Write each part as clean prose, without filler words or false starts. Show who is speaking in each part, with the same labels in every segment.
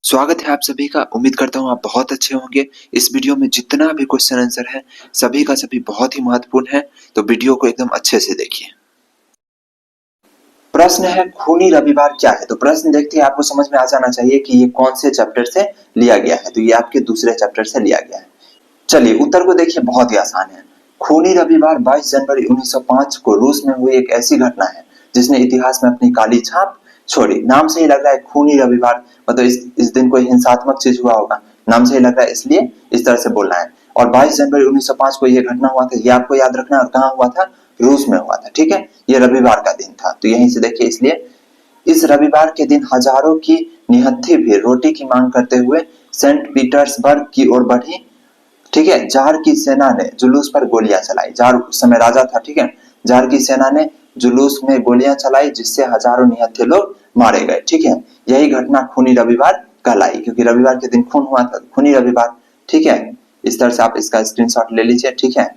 Speaker 1: स्वागत है आप सभी का। उम्मीद करता हूँ आप बहुत अच्छे होंगे। इस वीडियो में जितना भी क्वेश्चन आंसर है सभी का सभी बहुत ही महत्वपूर्ण है, तो वीडियो को एकदम अच्छे से देखिए। प्रश्न है खूनी रविवार क्या है। तो प्रश्न देखते ही आपको समझ में आ जाना चाहिए कि ये कौन से चैप्टर से लिया गया है। तो ये आपके दूसरे चैप्टर से लिया गया है। चलिए उत्तर को देखिए, बहुत ही आसान है। खूनी रविवार 22 जनवरी 1905 को रूस में हुई एक ऐसी घटना है जिसने इतिहास में अपनी काली छाप छोड़ी। नाम से ही लग रहा है खूनी रविवार, मतलब इस दिन कोई हिंसात्मक चीज हुआ होगा। नाम से ही लग रहा है, इसलिए इस तरह से बोलना है। और 22 जनवरी 1905 को यह घटना हुआ था, ये आपको याद रखना है। और कहाँ हुआ था? रूस में हुआ था। ठीक है, ये रविवार का दिन था, तो यहीं से देखिए। इसलिए इस रविवार के दिन हजारों की निहत्थी भीड़ रोटी की मांग करते हुए सेंट पीटर्सबर्ग की ओर बढ़ी। ठीक है, जार की सेना ने जुलूस पर गोलियां चलाई। जार उस समय राजा था। ठीक है, जार की सेना ने जुलूस में गोलियां चलाई जिससे हजारों निहत्थे लोग मारे गए। ठीक है, यही घटना खूनी रविवार कहलाई, क्योंकि रविवार के दिन खून हुआ था, खूनी रविवार। ठीक है, इस तरह से आप इसका स्क्रीनशॉट ले लीजिए। ठीक है,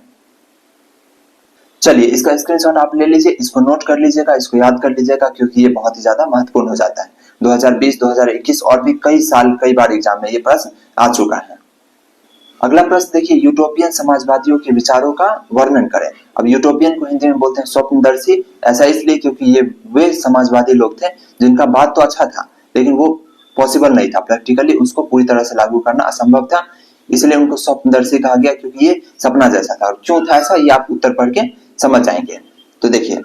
Speaker 1: चलिए इसका स्क्रीनशॉट आप ले लीजिए, इसको नोट कर लीजिएगा, इसको याद कर लीजिएगा, क्योंकि ये बहुत ही ज्यादा महत्वपूर्ण हो जाता है। 2020, 2021 और भी कई साल कई बार एग्जाम में ये प्रश्न आ चुका है। अगला प्रश्न देखिए, यूटोपियन समाजवादियों के विचारों का वर्णन करें। अब यूटोपियन को हिंदी में बोलते हैं स्वप्नदर्शी। ऐसा इसलिए क्योंकि ये वे समाजवादी लोग थे जिनका बात तो अच्छा था, लेकिन वो पॉसिबल नहीं था, प्रैक्टिकली उसको पूरी तरह से लागू करना असंभव था। इसलिए उनको स्वप्नदर्शी कहा गया, क्योंकि ये सपना जैसा था। और क्यों था ऐसा, ये आप उत्तर पढ़ के समझ जाएंगे। तो देखिए,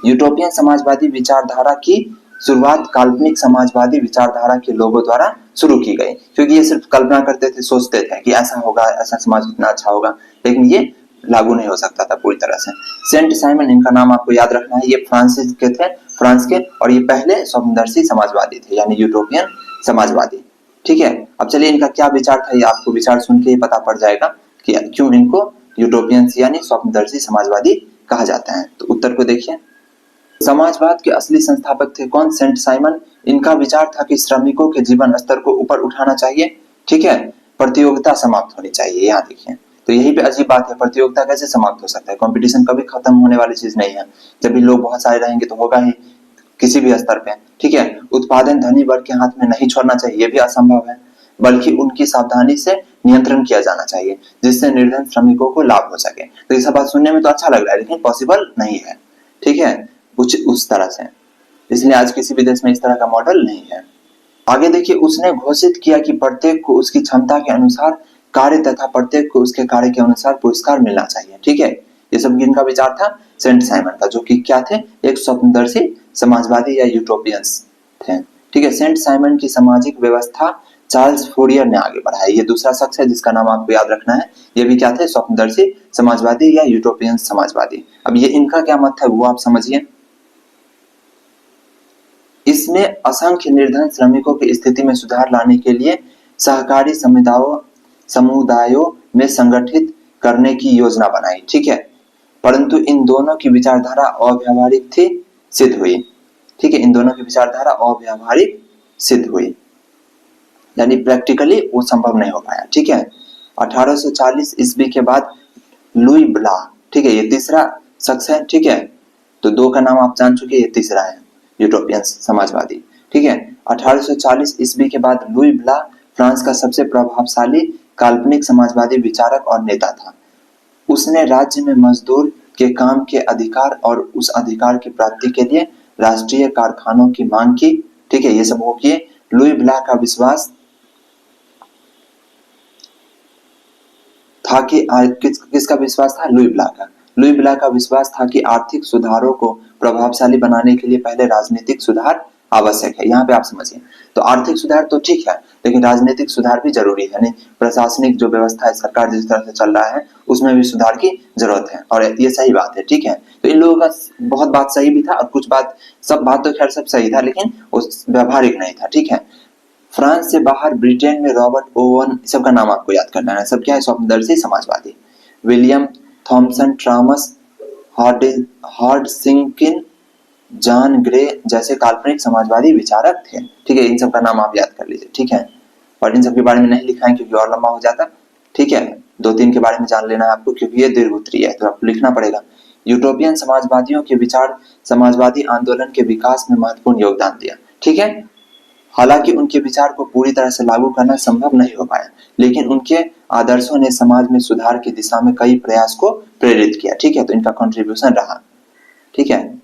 Speaker 1: यूटोपियन समाजवादी विचारधारा की शुरुआत काल्पनिक समाजवादी विचारधारा के लोगों द्वारा शुरू की गई, क्योंकि ये सिर्फ कल्पना करते थे, सोचते थे कि ऐसा होगा, ऐसा समाज कितना अच्छा होगा, लेकिन ये लागू नहीं हो सकता था पूरी तरह से। सेंट साइमन, इनका नाम आपको याद रखना है, ये फ्रांसिस के थे, फ्रांस के, और ये पहले स्वप्नदर्शी समाजवादी थे, यानी यूटोपियन समाजवादी। ठीक है, अब चलिए इनका क्या विचार था, ये आपको विचार सुन के ही पता पड़ जाएगा कि क्यों इनको यूटोपियंस यानी स्वप्नदर्शी समाजवादी कहा जाता है। तो उत्तर को देखिए, समाजवाद के असली संस्थापक थे कौन? Saint Simon. इनका विचार था कि श्रमिकों के जीवन स्तर को ऊपर उठाना चाहिए। ठीक है, प्रतियोगिता समाप्त होनी चाहिए। यहाँ देखिए, तो यही पे अजीब बात है, प्रतियोगिता कैसे समाप्त हो सकता है? कंपटीशन कभी खत्म होने वाली चीज नहीं है। जब भी लोग बहुत सारे रहेंगे तो होगा ही किसी भी स्तर पे। ठीक है, उत्पादन धनी वर्ग के हाथ में नहीं छोड़ना चाहिए, ये भी असंभव है, बल्कि उनकी सावधानी से नियंत्रण किया जाना चाहिए जिससे निर्धन श्रमिकों को लाभ हो सके। तो ये सब बात सुनने में तो अच्छा लग रहा है, लेकिन पॉसिबल नहीं है। ठीक है, कुछ उस तरह से, इसलिए आज किसी भी देश में इस तरह का मॉडल नहीं है। आगे देखिए, उसने घोषित किया कि प्रत्येक को उसकी क्षमता के अनुसार कार्य तथा प्रत्येक को उसके कार्य के अनुसार पुरस्कार मिलना चाहिए। ठीक है, ये सब इनका विचार था सेंट साइमन का, जो कि क्या थे? एक स्वप्नदर्शी समाजवादी या यूटोपियंस थे। ठीक है, सेंट साइमन की सामाजिक व्यवस्था चार्ल्स फोरियर ने आगे बढ़ाई। ये दूसरा शख्स है जिसका नाम आपको याद रखना है। ये भी क्या थे? स्वप्नदर्शी समाजवादी या यूटोपियन समाजवादी। अब ये इनका क्या मत है वो आप समझिए। इसने असंख्य निर्धन श्रमिकों की स्थिति में सुधार लाने के लिए सहकारी समुदायों में संगठित करने की योजना बनाई। ठीक है, परंतु इन दोनों की विचारधारा अव्यावहारिक थी, सिद्ध हुई। ठीक है, इन दोनों की विचारधारा अव्यावहारिक सिद्ध हुई, यानी प्रैक्टिकली वो संभव नहीं हो पाया। ठीक है, 1840 ईस्वी के बाद लुई ब्ला, ठीक है, ये तीसरा शख्स है। ठीक है, तो दो का नाम आप जान चुके, ये तीसरा है यूटोपियन समाजवादी। ठीक है, 1840 ईस्वी के बाद लुई ब्ला फ्रांस का सबसे प्रभावशाली काल्पनिक समाजवादी विचारक और नेता था। उसने राज्य में मजदूर के काम के अधिकार और उस अधिकार की प्राप्ति के लिए राष्ट्रीय कारखानों की मांग की। ठीक है, ये सब वो किए। लुई ब्ला का विश्वास था कि किसका विश्वास था? लुई ब्ला का। लुई ब्ला का विश्वास था कि आर्थिक सुधारों को प्रभावशाली बनाने के लिए पहले राजनीतिक सुधार आवश्यक है। यहाँ पे आप समझिए, तो आर्थिक सुधार तो ठीक है, लेकिन राजनीतिक सुधार भी जरूरी है। यानी प्रशासनिक जो व्यवस्था है, सरकार जिस तरह से चल रहा है, उसमें भी सुधार की जरूरत है, और ये सही बात है। ठीक है, तो इन लोगों का बहुत बात सही भी था, और कुछ बात, सब बात तो खैर सब सही था, लेकिन वो व्यवहारिक नहीं था। ठीक है, फ्रांस से बाहर ब्रिटेन में रॉबर्ट ओवन, सबका नाम आपको याद करना है। सब क्या है? स्वप्नदर्शी समाजवादी। William Thomson, Thomas Hodgskin, John Gray जैसे काल्पनिक समाजवादी विचारक थे। ठीक है, इन सब का नाम आप याद कर लीजिए। ठीक है, और इन सब के बारे में नहीं लिखा है क्योंकि और लंबा हो जाता। ठीक है, दो तीन के बारे में जान लेना है आपको, क्योंकि ये दीर्घोत्तरीय है, तो आपको लिखना पड़ेगा। यूटोपियन समाजवादियों के विचार समाजवादी आंदोलन के विकास में महत्वपूर्ण योगदान दिया। ठीक है, हालांकि उनके विचार को पूरी तरह से लागू करना संभव नहीं हो पाया, लेकिन उनके आदर्शों ने समाज में सुधार की दिशा में कई प्रयास को प्रेरित किया। ठीक है, तो इनका कंट्रीब्यूशन रहा। ठीक है,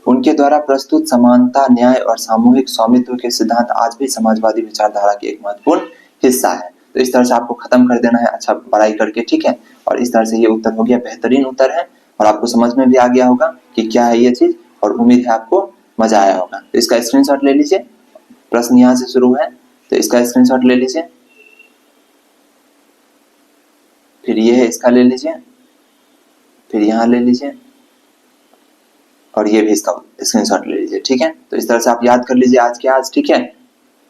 Speaker 1: उनके द्वारा प्रस्तुत समानता, न्याय और सामूहिक स्वामित्व के सिद्धांत आज भी समाजवादी विचारधारा की एक महत्वपूर्ण हिस्सा है। तो इस तरह से आपको खत्म कर देना है अच्छा पढ़ाई करके। ठीक है, और इस तरह से ये उत्तर हो गया, बेहतरीन उत्तर है और आपको समझ में भी आ गया होगा कि क्या है ये चीज, और उम्मीद है आपको मजा आया होगा। तो इसका स्क्रीनशॉट ले लीजिए, प्रश्न यहाँ से शुरू है, तो इसका स्क्रीनशॉट ले लीजिए, फिर ये है इसका ले लीजिए, फिर यहाँ ले लीजिए, और ये भी इसका स्क्रीनशॉट ले लीजिए। ठीक है, तो इस तरह से आप याद कर लीजिए आज के आज। ठीक है,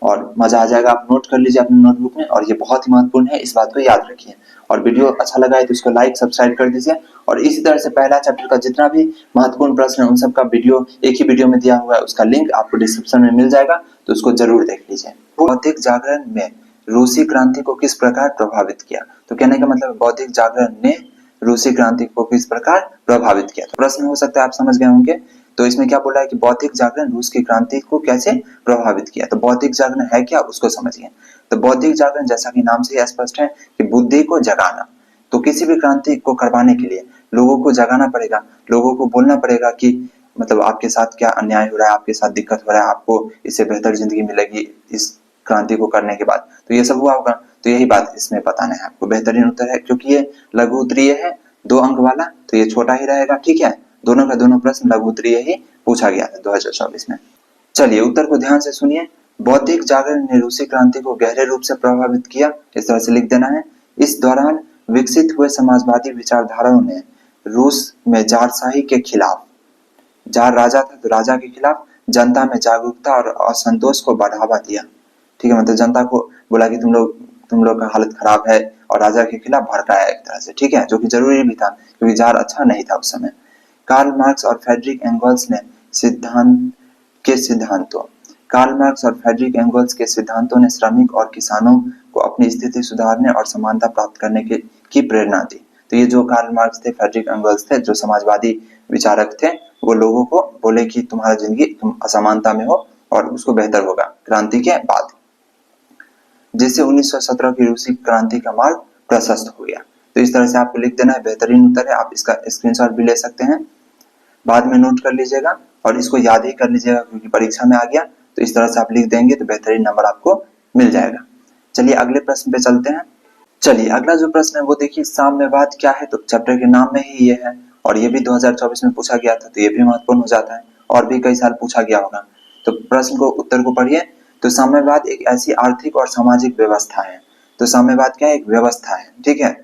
Speaker 1: और मजा आ जाएगा, आप नोट कर लीजिए अपने नोटबुक में, और ये बहुत ही महत्वपूर्ण है, इस बात को याद रखिए। और वीडियो अच्छा लगा है तो इसको लाइक सब्सक्राइब कर दीजिए, और इसी तरह से पहला चैप्टर का जितना भी महत्वपूर्ण प्रश्न है उन सब का वीडियो एक ही वीडियो में दिया हुआ है, उसका लिंक आपको डिस्क्रिप्शन में मिल जाएगा, तो उसको जरूर देख लीजिए। बौद्धिक जागरण में रूसी क्रांति को किस प्रकार प्रभावित किया? तो कहने का मतलब बौद्धिक जागरण ने रूसी क्रांति को किस प्रकार प्रभावित किया? तो प्रश्न हो सकता है आप समझ गए होंगे। तो इसमें क्या बोला है कि बौद्धिक जागरण रूस की क्रांति को कैसे प्रभावित किया? तो बौद्धिक जागरण है क्या, उसको समझिए। तो बौद्धिक जागरण जैसा कि नाम से ही स्पष्ट है कि बुद्धि को जगाना। तो किसी भी क्रांति को करवाने के लिए लोगों को जगाना पड़ेगा, लोगों को बोलना पड़ेगा कि मतलब आपके साथ क्या अन्याय हो रहा है, आपके साथ दिक्कत हो रहा है, आपको इससे बेहतर जिंदगी मिलेगी इस क्रांति को करने के बाद। तो ये सब हुआ होगा, तो यही बात इसमें बताना है आपको। बेहतरीन उत्तर है, क्योंकि ये लघु उत्तरीय है 2 अंक वाला, तो ये छोटा ही रहेगा। ठीक है, दोनों का दोनों प्रश्न लघु उत्तरीय ही पूछा गया था 2024 में। चलिए उत्तर को ध्यान से सुनिए। बौद्धिक जागरण ने रूसी क्रांति को गहरे रूप से प्रभावित किया, इस तरह से लिख देना है। इस दौरान विकसित हुए समाजवादी विचारधाराओं ने रूस में जारशाही के खिलाफ, जार राजा था तो राजा के खिलाफ जनता में जागरूकता और असंतोष को बढ़ावा दिया। ठीक है, मतलब जनता को बोला कि तुम लोग का हालत खराब है, और राजा के खिलाफ भड़काया एक तरह से। ठीक है, जो कि जरूरी भी था क्योंकि जार अच्छा नहीं था उस समय। कार्ल मार्क्स और फ्रेडरिक एंगल्स ने सिद्धांतों ने श्रमिक और किसानों को अपनी स्थिति सुधारने और समानता प्राप्त करने की प्रेरणा दी। तो ये जो कार्ल मार्क्स थे, फ्रेडरिक एंगल्स थे, जो समाजवादी विचारक थे, वो लोगों को बोले कि तुम्हारा जिंदगी तुम असमानता में हो और उसको बेहतर होगा क्रांति के बाद, जिससे 1917 की रूसी क्रांति का मार्ग प्रशस्त हो गया। तो इस तरह से आपको लिख देना है, बेहतरीन उत्तर है। आप इसका स्क्रीनशॉट भी ले सकते हैं, बाद में नोट कर लीजिएगा, और इसको याद ही कर लीजिएगा क्योंकि परीक्षा में आ गया। तो इस तरह से आप लिख देंगे तो बेहतरीन नंबर आपको मिल जाएगा। चलिए अगले प्रश्न पे चलते हैं। चलिए अगला जो प्रश्न है वो देखिए, साम्यवाद क्या है? तो चैप्टर के नाम में ही ये है, और ये भी 2024 में पूछा गया था, तो ये भी महत्वपूर्ण हो जाता है, और भी कई साल पूछा गया होगा। तो प्रश्न को उत्तर को पढ़िए। तो साम्यवाद एक ऐसी आर्थिक और सामाजिक व्यवस्था है। तो साम्यवाद क्या है? एक व्यवस्था है, ठीक है,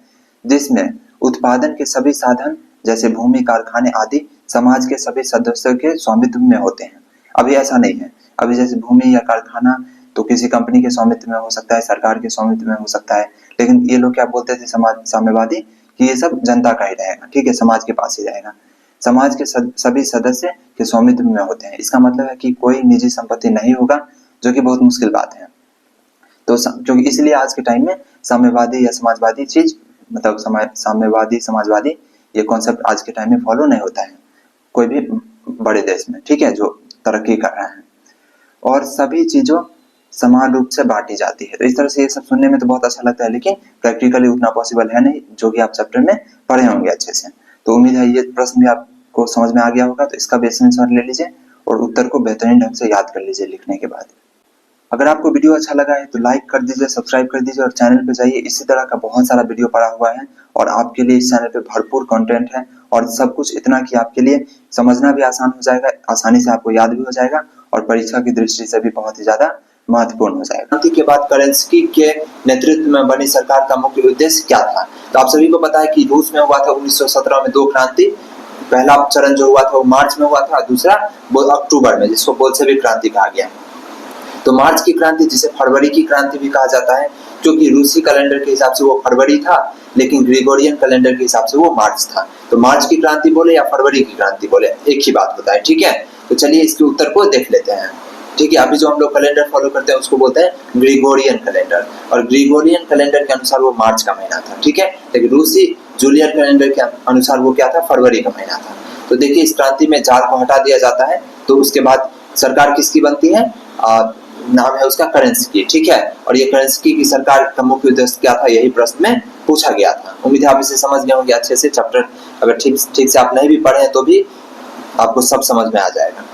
Speaker 1: जिसमें उत्पादन के सभी साधन जैसे भूमि, कारखाने आदि समाज के सभी सदस्यों के स्वामित्व में होते हैं। अभी ऐसा नहीं है, अभी जैसे भूमि या कारखाना तो किसी कंपनी के स्वामित्व में हो सकता है, सरकार के स्वामित्व में हो सकता है, लेकिन ये लोग क्या बोलते थे समाज साम्यवादी कि ये सब जनता का ही रहेगा, ठीक है, समाज के पास ही रहेगा, समाज के सभी सदस्य के स्वामित्व में होते हैं। इसका मतलब है कि कोई निजी संपत्ति नहीं होगा, जो कि बहुत मुश्किल बात है। तो क्योंकि इसलिए आज के टाइम में साम्यवादी या समाजवादी चीज, मतलब साम्यवादी समाजवादी ये कॉन्सेप्ट आज के टाइम में फॉलो नहीं होता है कोई भी बड़े देश में, ठीक है, जो तरक्की कर रहा है, और सभी चीजों समान रूप से बांटी जाती है। तो इस तरह से ये सब सुनने में तो बहुत अच्छा लगता है, लेकिन प्रैक्टिकली उतना पॉसिबल है नहीं, जो कि आप चैप्टर में पढ़े होंगे अच्छे से। तो उम्मीद है ये प्रश्न भी आपको समझ में आ गया होगा। तो इसका भी स्क्रीनशॉट ले लीजिए और उत्तर को बेहतरीन ढंग से याद कर लीजिए लिखने के बाद। अगर आपको वीडियो अच्छा लगा है तो लाइक कर दीजिए, सब्सक्राइब कर दीजिए, और चैनल पे जाइए, इसी तरह का बहुत सारा वीडियो पड़ा हुआ है, और आपके लिए इस चैनल पे भरपूर कंटेंट है, और सब कुछ इतना कि आपके लिए समझना भी आसान हो जाएगा, आसानी से आपको याद भी हो जाएगा, और परीक्षा की दृष्टि से भी बहुत ही ज्यादा महत्वपूर्ण हो जाएगा। क्रांति के बाद केरेंस्की के नेतृत्व में बनी सरकार का मुख्य उद्देश्य क्या था? तो आप सभी को पता है कि रूस में हुआ था 1917 में 2 क्रांति। पहला चरण जो हुआ था वो मार्च में हुआ था, दूसरा अक्टूबर में, जिसको बोल्शेविक क्रांति कहा गया। तो मार्च की क्रांति, जिसे फरवरी की क्रांति भी कहा जाता है, क्योंकि रूसी कैलेंडर के हिसाब से वो फरवरी था, लेकिन ग्रेगोरियन कैलेंडर के हिसाब से वो मार्च था। तो मार्च की क्रांति बोले या फरवरी की क्रांति बोले, एक ही बात होता है, ठीक है। तो चलिए इसके उत्तर को देख लेते हैं, ठीक है। अभी जो हम लोग कैलेंडर फॉलो करते हैं उसको बोलते हैं ग्रेगोरियन कैलेंडर, और ग्रेगोरियन कैलेंडर के अनुसार वो मार्च का महीना था, ठीक है, लेकिन रूसी जूलियन कैलेंडर के अनुसार वो क्या था? फरवरी का महीना था। तो देखिए इस क्रांति में जार को हटा दिया जाता है, तो उसके बाद सरकार किसकी बनती है? नाम है उसका करेंस्की, ठीक है। और ये करेंस्की की सरकार का मुख्य उद्देश्य क्या था, यही प्रश्न में पूछा गया था। उम्मीद है आप इसे समझ गए होंगे अच्छे से। चैप्टर अगर ठीक से आप नहीं भी पढ़े तो भी आपको सब समझ में आ जाएगा।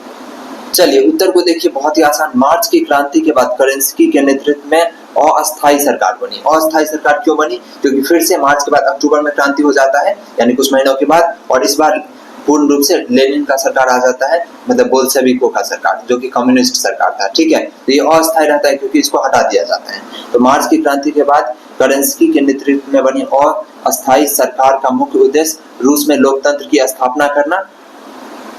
Speaker 1: चलिए उत्तर को देखिए, बहुत ही आसान। मार्च की क्रांति के बाद करेंस्की के नेतृत्व में अस्थायी सरकार बनी। अस्थायी सरकार क्यों बनी? क्योंकि फिर से मार्च के बाद अक्टूबर में क्रांति हो जाता है, यानी कुछ महीनों के बाद, और इस बार पूर्ण रूप से लेनिन का सरकार आ जाता है, मतलब बोल्शेविकों का सरकार, जो कि कम्युनिस्ट सरकार था, ठीक है। तो ये अस्थायी रहता है क्योंकि इसको हटा दिया जाता है। तो मार्च की क्रांति के बाद करेंस्की के नेतृत्व में बनी अस्थायी सरकार का मुख्य उद्देश्य रूस में लोकतंत्र की स्थापना करना,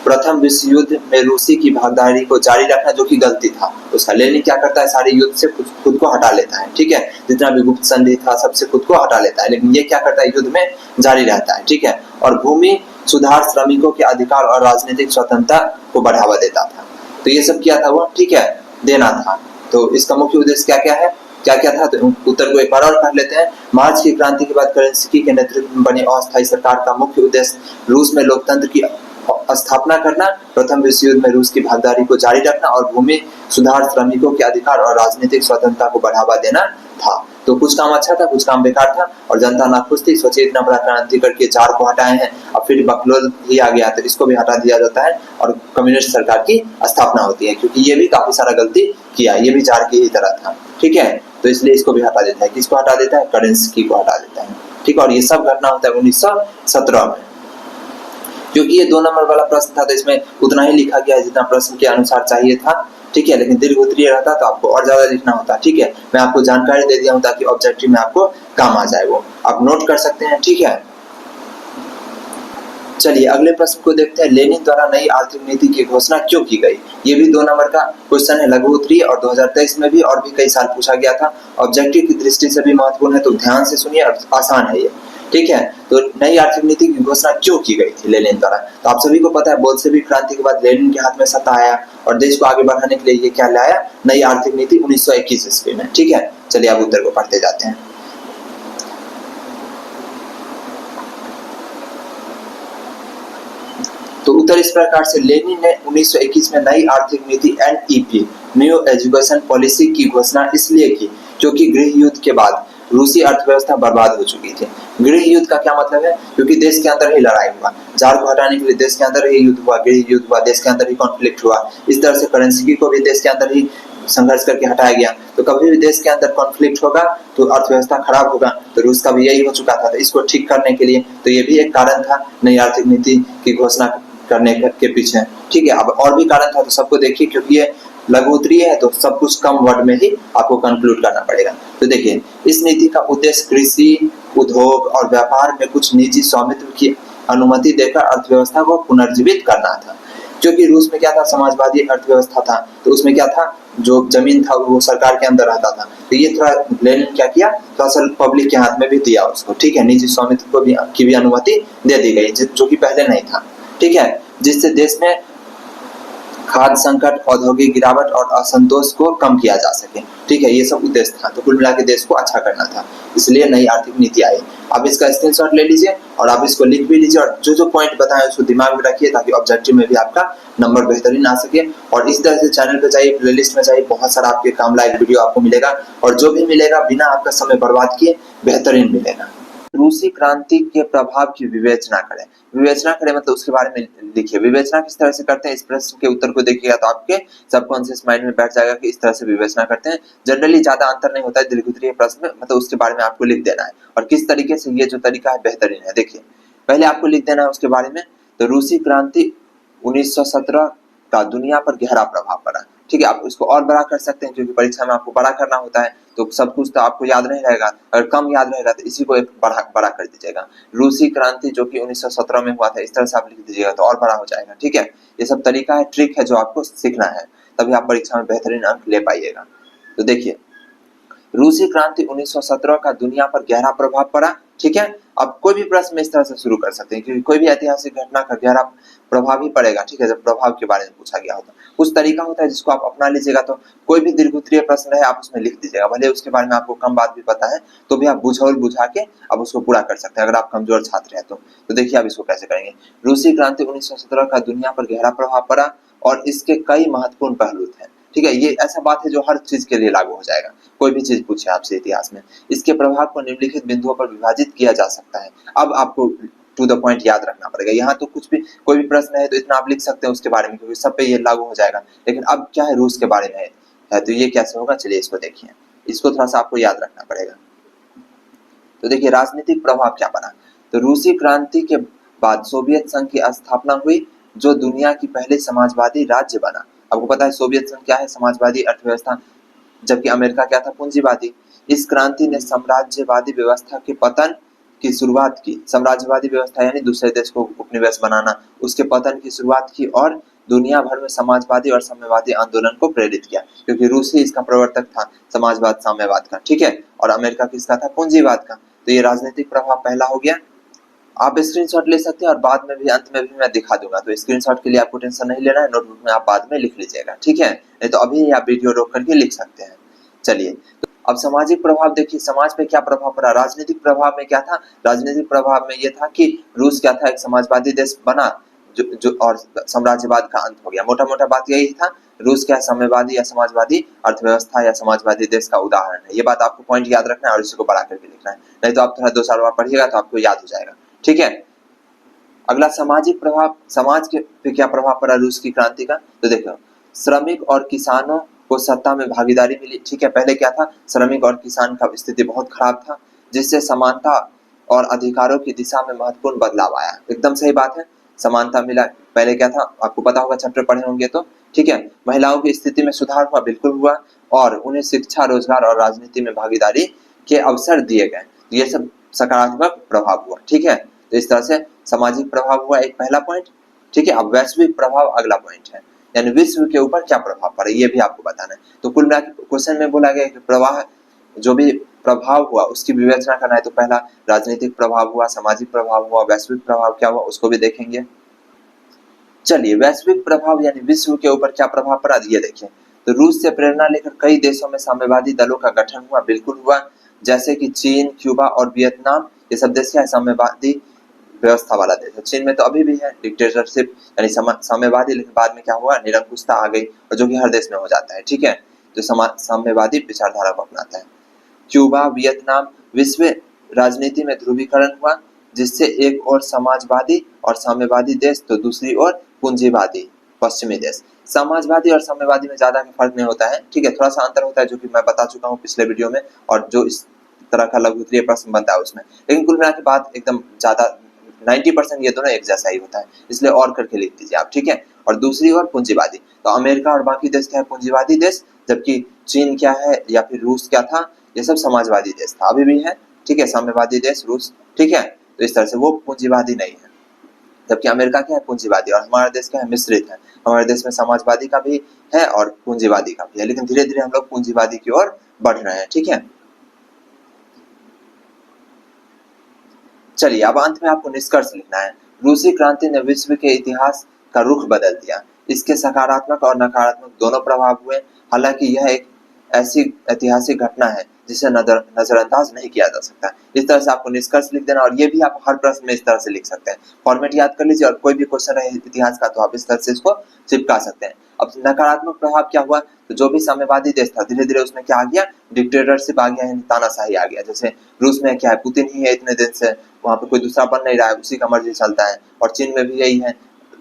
Speaker 1: प्रथम विश्व युद्ध में रूसी की भागीदारी को जारी रखना, जो कि गलती था उसका। लेनिन क्या करता है, सारे युद्ध से खुद को हटा लेता है, ठीक है। जितना भी गुप्त संधि था सबसे खुद को हटा लेता है, लेकिन ये क्या करता है, युद्ध में जारी रहता है, ठीक है। और भूमि सुधार, श्रमिकों के अधिकार और राजनीतिक स्वतंत्रता को बढ़ावा देता था। तो ये सब किया था वो, ठीक है, देना था। तो इसका मुख्य उद्देश्य क्या क्या है, क्या क्या था? तो उत्तर को एक बार और पढ़ लेते हैं। मार्च की क्रांति के बाद करेंस्की के नेतृत्व में बनी अस्थायी सरकार का मुख्य उद्देश्य रूस में लोकतंत्र की स्थापना करना, प्रथम विश्व युद्ध में रूस की भागीदारी को जारी रखना और भूमि सुधार, श्रमिकों के अधिकार और राजनीतिक स्वतंत्रता को बढ़ावा देना था। तो कुछ काम अच्छा था, कुछ काम बेकार था, और जनता नाखुश थी। सोचिए इतना बड़ा क्रांति करके जार को हटाए हैं, अब फिर बकलोल ही आ गया तो इसको भी हटा दिया जाता है और कम्युनिस्ट सरकार की स्थापना होती है, क्योंकि ये भी काफी सारा गलती किया, ये भी जार की ही तरह था, ठीक है। तो इसलिए इसको भी हटा देता है। किसको हटा देता है? करेंस्की को हटा देता है, ठीक है। और ये सब घटना होता है 1917 में। क्योंकि ये 2 नंबर वाला प्रश्न था तो इसमें उतना ही लिखा गया है जितना प्रश्न के अनुसार चाहिए था, ठीक है। लेकिन दीर्घ उत्तरीय रहता तो आपको और ज्यादा लिखना होता, ठीक है। मैं आपको जानकारी दे दिया हूं ताकि ऑब्जेक्टिव में आपको काम आ जाए, वो आप नोट कर सकते हैं, ठीक है। चलिए अगले प्रश्न को देखते हैं। लेनिन द्वारा नई आर्थिक नीति की घोषणा क्यों की गई? ये भी 2 नंबर का क्वेश्चन है, लघु उत्तरीय, और 2023 में भी और भी कई साल पूछा गया था। ऑब्जेक्टिव की दृष्टि से भी महत्वपूर्ण है, तो ध्यान से सुनिए, और आसान है ये, ठीक है। तो नई आर्थिक नीति की घोषणा क्यों की गई थी लेनिन द्वारा? तो आप सभी को पता है, बोल्शेविक क्रांति के बाद लेनिन के हाथ में सत्ता आया और देश को आगे बढ़ाने के लिए ये क्या लाया? नई आर्थिक नीति 1921 ईस्वी में, ठीक है। चलिए अब उत्तर को पढ़ते जाते हैं। तो उत्तर इस प्रकार से, लेनिन ने 1921 में नई आर्थिक नीति एनईपी, न्यू एजुकेशन पॉलिसी की घोषणा इसलिए की क्योंकि गृह युद्ध के बाद रूसी अर्थव्यवस्था बर्बाद हो चुकी थी। गृह युद्ध का क्या मतलब है? क्योंकि देश के अंदर ही लड़ाई हुआ, जार को हटाने के लिए देश के अंदर ही युद्ध हुआ, गृह युद्ध हुआ, देश के अंदर ही कॉन्फ्लिक्ट हुआ। इस तरह से करेंस्की को भी देश के अंदर ही संघर्ष करके हटाया गया। तो कभी भी देश के अंदर कॉन्फ्लिक्ट होगा तो अर्थव्यवस्था खराब होगा, तो रूस का भी यही हो चुका था। तो इसको ठीक करने के लिए तो ये भी एक कारण था नई आर्थिक नीति की घोषणा करने के पीछे, ठीक है। अब और भी कारण था, तो सबको देखिए, क्योंकि ये लघु उत्तरीय है तो सब कुछ कम वर्ड में ही आपको कंक्लूड करना पड़ेगा। तो देखिए, इस नीति का उद्देश्य कृषि, उद्योग और व्यापार में कुछ निजी स्वामित्व की अनुमति देकर अर्थव्यवस्था को पुनर्जीवित करना था। क्योंकि रूस में क्या था, समाजवादी अर्थव्यवस्था था, तो उसमें क्या था, जो जमीन था वो सरकार के अंदर रहता था। तो ये थोड़ा लेनिन क्या किया, थोड़ा सा पब्लिक के हाथ में भी दिया उसको, ठीक है। निजी स्वामित्व को की भी अनुमति दे दी गई, जो कि पहले नहीं था, ठीक है। जिससे देश में खाद्य संकट, औद्योगिक गिरावट और असंतोष को कम किया जा सके, ठीक है। ये सब उद्देश्य था। तो कुल मिला के देश को अच्छा करना था, इसलिए नई आर्थिक नीति आई। आप इसका स्क्रीनशॉट ले लीजिए और आप इसको लिख भी लीजिए, और जो जो पॉइंट बताए उसको दिमाग में रखिए ताकि ऑब्जेक्टिव में भी आपका नंबर बेहतरीन आ सके। और इस तरह से चैनल पे जाइए, प्लेलिस्ट में जाइए, बहुत सारा आपके काम लायक वीडियो आपको मिलेगा, और जो भी मिलेगा बिना आपका समय बर्बाद किए बेहतरीन मिलेगा। रूसी क्रांति के प्रभाव की विवेचना करें। विवेचना करें मतलब उसके बारे में लिखिए। विवेचना किस तरह से करते हैं, इस प्रश्न के उत्तर को देखिएगा तो आपके सबकॉन्शियस माइंड में बैठ जाएगा कि इस तरह से विवेचना करते हैं। जनरली ज्यादा अंतर नहीं होता है दीर्घ उत्तरीय प्रश्न में, मतलब उसके बारे में आपको लिख देना है, और किस तरीके से ये जो तरीका है बेहतरीन है। देखिए, पहले आपको लिख देना है उसके बारे में। तो रूसी क्रांति 1917 का दुनिया पर गहरा प्रभाव पड़ा, ठीक है। आप इसको और बड़ा कर सकते हैं, क्योंकि परीक्षा में आपको बड़ा करना होता है, तो सब कुछ तो आपको याद नहीं रहेगा। अगर कम याद रहेगा तो इसी को एक बड़ा कर दीजिएगा। रूसी क्रांति जो कि 1917 में हुआ था, इस तरह से आप लिख दीजिएगा तो और बड़ा हो जाएगा, ठीक है। ये सब तरीका है, ट्रिक है जो आपको सीखना है, तभी आप परीक्षा में बेहतरीन अंक ले पाइएगा। तो देखिए, रूसी क्रांति 1917 का दुनिया पर गहरा प्रभाव पड़ा, ठीक है। अब कोई भी प्रश्न में इस तरह से शुरू कर सकते हैं, क्योंकि कोई भी ऐतिहासिक घटना का गहरा प्रभाव ही पड़ेगा, ठीक है, जब प्रभाव के बारे में पूछा गया होता। कुछ तरीका होता है जिसको आप अपना लीजिएगा, तो कोई भी दीर्घ उत्तरीय प्रश्न है आप उसमें लिख दीजिएगा, भले उसके बारे में आपको कम बात भी पता है तो भी आप बुझा के आप उसको पूरा कर सकते हैं, अगर आप कमजोर छात्र हैं तो देखिए आप इसको कैसे करेंगे। रूसी क्रांति 1917 का दुनिया पर गहरा प्रभाव पड़ा, और इसके कई महत्वपूर्ण पहलू थे। ठीक है, ये ऐसा बात है जो हर चीज के लिए लागू हो जाएगा। कोई भी चीज पूछे आपसे इतिहास में, इसके प्रभाव को निम्नलिखित बिंदुओं पर विभाजित किया जा सकता है। अब आपको टू द पॉइंट याद रखना पड़ेगा। यहाँ तो कुछ भी कोई भी प्रश्न है तो इतना आप लिख सकते हैं उसके बारे में, क्योंकि सब पे ये लागू हो जाएगा। लेकिन अब क्या है, रूस के बारे में है तो ये कैसे होगा, चलिए इसको देखिए। इसको थोड़ा सा आपको याद रखना पड़ेगा। तो देखिए राजनीतिक प्रभाव क्या बना। तो रूसी क्रांति के बाद सोवियत संघ की स्थापना हुई, जो दुनिया की पहले समाजवादी राज्य बना। आपको पता है सोवियत संघ क्या है, समाजवादी अर्थव्यवस्था, जबकि अमेरिका क्या था, पूंजीवादी। इस क्रांति ने साम्राज्यवादी व्यवस्था के पतन की शुरुआत की। साम्राज्यवादी व्यवस्था यानी दूसरे देश को उपनिवेश बनाना, उसके पतन की शुरुआत की और दुनिया भर में समाजवादी और साम्यवादी आंदोलन को प्रेरित किया, क्योंकि रूस ही इसका प्रवर्तक था समाजवाद साम्यवाद का। ठीक है, और अमेरिका किसका था, पूंजीवाद का। तो ये राजनीतिक प्रभाव पहला हो गया। आप स्क्रीनशॉट ले सकते हैं और बाद में भी अंत में भी मैं दिखा दूंगा, तो स्क्रीनशॉट के लिए आपको टेंशन नहीं लेना है, नोटबुक में आप बाद में लिख लीजिएगा। ठीक है, नहीं तो अभी आप वीडियो रोक करके लिख सकते हैं। चलिए अब सामाजिक प्रभाव देखिए, समाज पे क्या प्रभाव पड़ा। राजनीतिक प्रभाव में क्या था, राजनीतिक प्रभाव में ये था कि रूस क्या था, एक समाजवादी देश बना, जो और साम्राज्यवाद का अंत हो गया। मोटा मोटा बात यही था, रूस क्या साम्यवादी या समाजवादी अर्थव्यवस्था या समाजवादी देश का उदाहरण है। ये बात आपको पॉइंट याद रखना है और इसको बढ़ा करके लिखना है, नहीं तो आप थोड़ा 2 साल बाद पढ़िएगा तो आपको याद हो जाएगा। ठीक है, अगला सामाजिक प्रभाव, समाज के पे क्या प्रभाव पड़ा रूस की क्रांति का। तो देखो श्रमिक और किसानों को सत्ता में भागीदारी मिली। ठीक है, पहले क्या था, श्रमिक और किसान का स्थिति बहुत खराब था, जिससे समानता और अधिकारों की दिशा में महत्वपूर्ण बदलाव आया। एकदम सही बात है, समानता मिला। पहले क्या था, आपको पता होगा, चैप्टर पढ़े होंगे तो। ठीक है, महिलाओं की स्थिति में सुधार हुआ, बिल्कुल हुआ, और उन्हें शिक्षा, रोजगार और राजनीति में भागीदारी के अवसर दिए गए। ये सब सकारात्मक प्रभाव हुआ। ठीक है, तो इस तरह से सामाजिक प्रभाव हुआ एक पहला पॉइंट। ठीक है, अब वैश्विक प्रभाव अगला पॉइंट है, यानी विश्व के ऊपर क्या प्रभाव पड़े ये भी आपको बताना है। तो कुल मिला के क्वेश्चन में बोला गया कि प्रवाह, जो भी प्रभाव हुआ उसकी विवेचना करना है। तो पहला राजनीतिक प्रभाव हुआ, सामाजिक प्रभाव हुआ, वैश्विक प्रभाव क्या हुआ उसको भी देखेंगे। चलिए वैश्विक प्रभाव यानी विश्व के ऊपर क्या प्रभाव पड़ा ये देखिए। तो रूस से प्रेरणा लेकर कई देशों में साम्यवादी दलों का गठन हुआ, बिल्कुल हुआ, जैसे कि चीन, क्यूबा और वियतनाम। ये सब देश क्या है, साम्यवादी व्यवस्था वाला देश है। चीन में तो अभी भी है डिक्टेटरशिप यानी साम्यवादी, लेकिन बाद में क्या हुआ, निरंकुशता आ गई, और जो कि हर देश में हो जाता है। ठीक है, जो साम्यवादी विचारधारा को अपनाता है। क्यूबा, वियतनाम, विश्व राजनीति में ध्रुवीकरण हुआ, जिससे एक और समाजवादी और साम्यवादी देश तो दूसरी ओर पूंजीवादी पश्चिमी देश। समाजवादी और साम्यवादी में ज्यादा फर्क नहीं होता है। ठीक है, थोड़ा सा अंतर होता है जो कि मैं बता चुका हूँ पिछले वीडियो में, और जो इस तरह का लघु उत्तरीय प्रश्न बनता है उसमें। लेकिन कुल मिला के बात एकदम ज्यादा 90% ये दोनों एक जैसा ही होता है, इसलिए और करके लिख दीजिए आप। ठीक है, और दूसरी ओर पूंजीवादी, तो अमेरिका और बाकी देश क्या है, पूंजीवादी देश, जबकि चीन क्या है या फिर रूस क्या था, ये सब समाजवादी देश था, अभी भी है। ठीक है, साम्यवादी देश रूस। ठीक है, तो इस तरह से वो पूंजीवादी नहीं है, जबकि अमेरिका क्या है, पूंजीवादी, और हमारा देश क्या है, मिश्रित है। हमारे देश में समाजवादी का भी है और पूंजीवादी का भी है, लेकिन धीरे धीरे हम लोग पूंजीवादी की ओर बढ़ रहे हैं। ठीक है, चलिए अब अंत में आपको निष्कर्ष लिखना है। रूसी क्रांति ने विश्व के इतिहास का रुख बदल दिया। इसके सकारात्मक और नकारात्मक दोनों प्रभाव हुए। हालांकि यह एक ऐसी ऐतिहासिक घटना है जिसे नजरअंदाज नहीं किया जा सकता। इस तरह से आपको निष्कर्ष लिख देना, और ये भी आप हर प्रश्न में इस तरह से लिख सकते हैं। फॉर्मेट याद कर लीजिए, और कोई भी क्वेश्चन है इतिहास का तो आप इस तरह से इसको चिपका सकते हैं। अब नकारात्मक प्रभाव क्या हुआ, तो जो भी साम्यवादी देश था धीरे धीरे उसमें क्या आ गया, डिक्टेटरशिप आ गया, तानाशाही आ गया। जैसे रूस में क्या है, पुतिन ही है इतने दिन से, वहां पे कोई दूसरा बन नहीं रहा है, उसी का मर्जी चलता है। और चीन में भी यही है,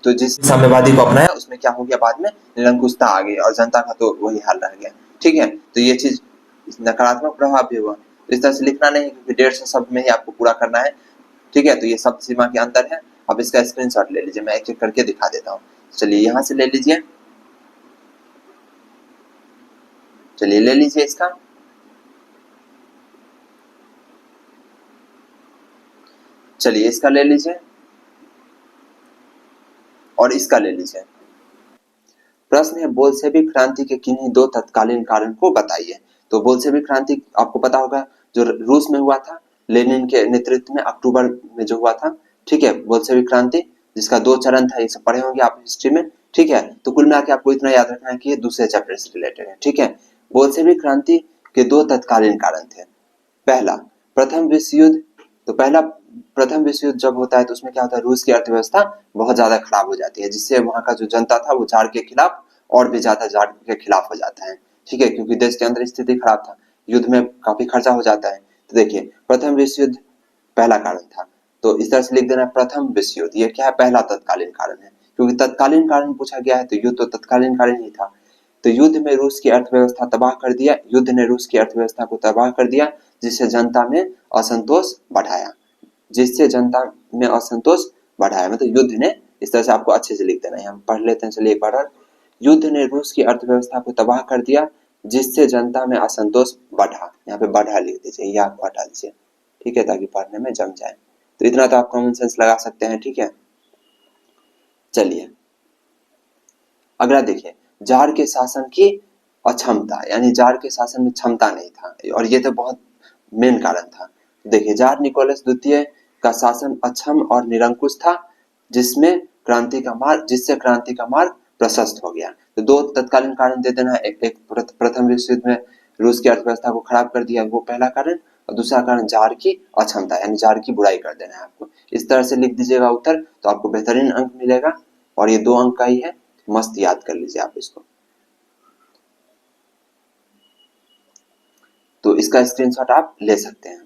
Speaker 1: तो जिस साम्यवादी को अपनाया उसमें क्या हो गया, बाद में निरंकुशता आ गई और जनता का तो वही हाल रह गया। ठीक है, तो ये चीज नकारात्मक प्रभाव भी हुआ। इस तरह से लिखना नहीं, क्योंकि 150 शब्द में ही आपको पूरा करना है। ठीक है, तो ये शब्द सीमा के अंदर है। अब इसका स्क्रीनशॉट ले लीजिए, मैं एक एक करके दिखा देता हूँ। चलिए यहाँ से ले लीजिए, चलिए ले लीजिए इसका, चलिए इसका ले लीजिए, और इसका ले लीजिए। प्रश्न है, बोल्शेविक क्रांति के किन्हीं दो तत्कालीन कारण को बताइए। तो बोल्शेविक क्रांति आपको पता होगा, जो रूस में हुआ था, लेनिन के नेतृत्व में अक्टूबर में जो हुआ था। ठीक है, बोल्शेविक क्रांति जिसका 2 चरण था, ये सब पढ़े होंगे आप हिस्ट्री में। ठीक है, तो कुल मिला के आपको इतना याद रखना है कि ये दूसरे चैप्टर से रिलेटेड है। ठीक है, बोल्शेविक क्रांति के 2 तत्कालीन कारण थे। पहला, प्रथम विश्व युद्ध। तो पहला प्रथम विश्व युद्ध जब होता है तो उसमें क्या होता है, रूस की अर्थव्यवस्था बहुत ज्यादा खराब हो जाती है, जिससे वहां का जो जनता था वो जार के खिलाफ और भी ज्यादा जार के खिलाफ हो जाता है। ठीक है, क्योंकि देश के अंदर स्थिति खराब था, युद्ध में काफी खर्चा हो जाता है। तो देखिए प्रथम विश्व युद्ध पहला कारण था, तो इस तरह से लिख देना प्रथम विश्व युद्ध। ये क्या है, पहला तत्कालीन कारण है, क्योंकि तत्कालीन कारण पूछा गया है तो युद्ध तो तत्कालीन कारण ही था। तो युद्ध में रूस की अर्थव्यवस्था तबाह कर दिया, युद्ध ने रूस की अर्थव्यवस्था को तबाह कर दिया, जिससे जनता में असंतोष बढ़ाया, जिससे जनता में असंतोष बढ़ाया, मतलब युद्ध ने, इस तरह से आपको अच्छे से लिख देना है। हम पढ़ लेते हैं, चलिए एक बार और। युद्ध ने रूस की अर्थव्यवस्था को तबाह कर दिया, जिससे जनता में असंतोष बढ़ा, यहाँ पे बढ़ा लिख दीजिए, ये आपको हटा दीजिए, ठीक है, ताकि पढ़ने में जम जाए। तो इतना तो आप कॉमन सेंस लगा सकते हैं, ठीक है। चलिए अगला देखिए, जार के शासन की अक्षमता, यानी जार के शासन में क्षमता नहीं था, और ये तो बहुत मेन कारण था। देखिए जार निकोलस द्वितीय का शासन अक्षम और निरंकुश था, जिससे क्रांति का मार्ग प्रशस्त हो गया। तो दो तत्कालीन कारण दे देना है, एक प्रथम विश्व युद्ध में रूस की अर्थव्यवस्था को खराब कर दिया, वो पहला कारण, और दूसरा कारण जार की अक्षमता, यानी जार की बुराई कर देना है आपको। इस तरह से लिख दीजिएगा उत्तर, तो आपको बेहतरीन अंक मिलेगा, और ये 2 अंक का ही है, मस्त याद कर लीजिए आप इसको। तो इसका स्क्रीनशॉट आप ले सकते हैं।